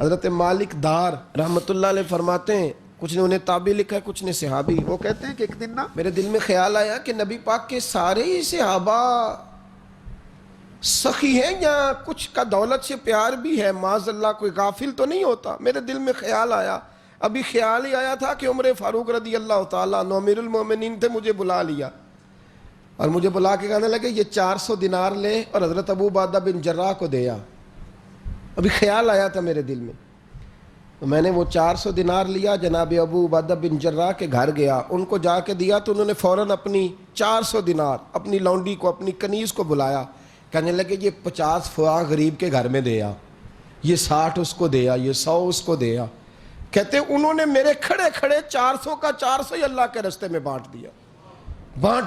حضرت مالک دار رحمۃ اللہ علیہ فرماتے ہیں، کچھ نے انہیں تابعی لکھا ہے، کچھ نے صحابی، وہ کہتے ہیں کہ ایک دن نا میرے دل میں خیال آیا کہ نبی پاک کے سارے ہی صحابہ سخی ہیں یا کچھ کا دولت سے پیار بھی ہے، معاذ اللہ کوئی غافل تو نہیں ہوتا۔ میرے دل میں خیال آیا، ابھی خیال ہی آیا تھا کہ عمر فاروق رضی اللہ تعالیٰ عنہ امیر المومنین تھے، مجھے بلا لیا اور مجھے بلا کے کہنے لگے یہ 400 دینار لے اور حضرت ابو عبیدہ بن جراح کو دے آ۔ ابھی خیال آیا تھا میرے دل میں، تو میں نے وہ 400 دینار لیا، جناب ابو عبیدہ بن جراح کے گھر گیا، ان کو جا کے دیا تو انہوں نے فوراً اپنی 400 دینار اپنی لونڈی کو، اپنی کنیز کو بلایا، کہنے لگے یہ 50 فواں غریب کے گھر میں دے آ، یہ 60 اس کو دے آ، یہ 100 اس کو دے آ۔ کہتے انہوں نے میرے کھڑے کھڑے 400 کا 400 ہی اللہ کے رستے میں بانٹ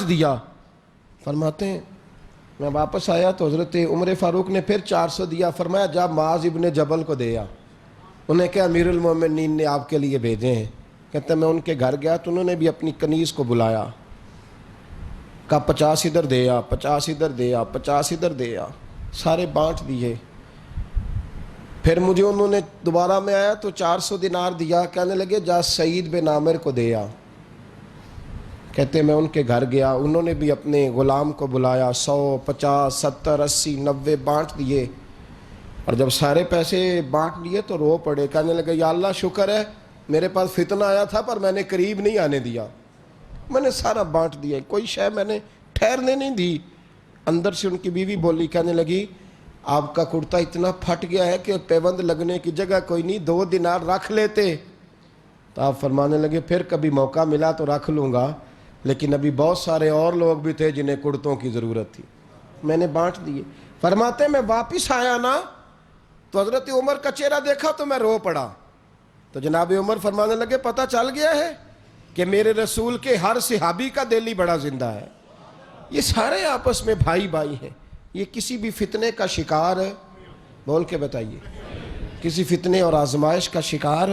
دیا۔ فرماتے ہیں میں واپس آیا تو حضرت عمر فاروق نے پھر 400 دیا، فرمایا جا معاذ ابن جبل کو دے آ، انہیں کہ امیر المومنین نے آپ کے لیے بھیجے ہیں۔ کہتے میں ان کے گھر گیا تو انہوں نے بھی اپنی کنیز کو بلایا، کہا 50 ادھر دے آ، 50 ادھر دے آ، 50 ادھر دے آ، سارے بانٹ دیے۔ پھر مجھے انہوں نے دوبارہ میں آیا تو 400 دینار دیا، کہنے لگے جا سعید بن عامر کو دے آ۔ کہتے میں ان کے گھر گیا، انہوں نے بھی اپنے غلام کو بلایا، 100 50 70 80 90 بانٹ دیے، اور جب سارے پیسے بانٹ لیے تو رو پڑے، کہنے لگے یا اللہ شکر ہے میرے پاس فتنہ آیا تھا پر میں نے قریب نہیں آنے دیا، میں نے سارا بانٹ دیا، کوئی شے میں نے ٹھہرنے نہیں دی۔ اندر سے ان کی بیوی بولی، کہنے لگی آپ کا کرتا اتنا پھٹ گیا ہے کہ پیوند لگنے کی جگہ کوئی نہیں، 2 دینار رکھ لیتے۔ تو آپ فرمانے لگے پھر کبھی موقع ملا تو رکھ لوں گا، لیکن ابھی بہت سارے اور لوگ بھی تھے جنہیں کرتوں کی ضرورت تھی، میں نے بانٹ دیے۔ فرماتے میں واپس آیا نا تو حضرت عمر کا چہرہ دیکھا تو میں رو پڑا، تو جناب عمر فرمانے لگے پتہ چل گیا ہے کہ میرے رسول کے ہر صحابی کا دل ہی بڑا زندہ ہے، یہ سارے آپس میں بھائی بھائی ہیں، یہ کسی بھی فتنے کا شکار ہے، بول کے بتائیے، کسی فتنے اور آزمائش کا شکار،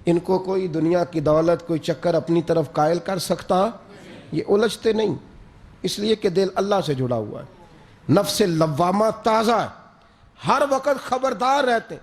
ان کو کوئی دنیا کی دولت کوئی چکر اپنی طرف قائل کر سکتا، یہ الجھتے نہیں، اس لیے کہ دل اللہ سے جڑا ہوا ہے، نفس لوامہ تازہ ہے، ہر وقت خبردار رہتے ہیں۔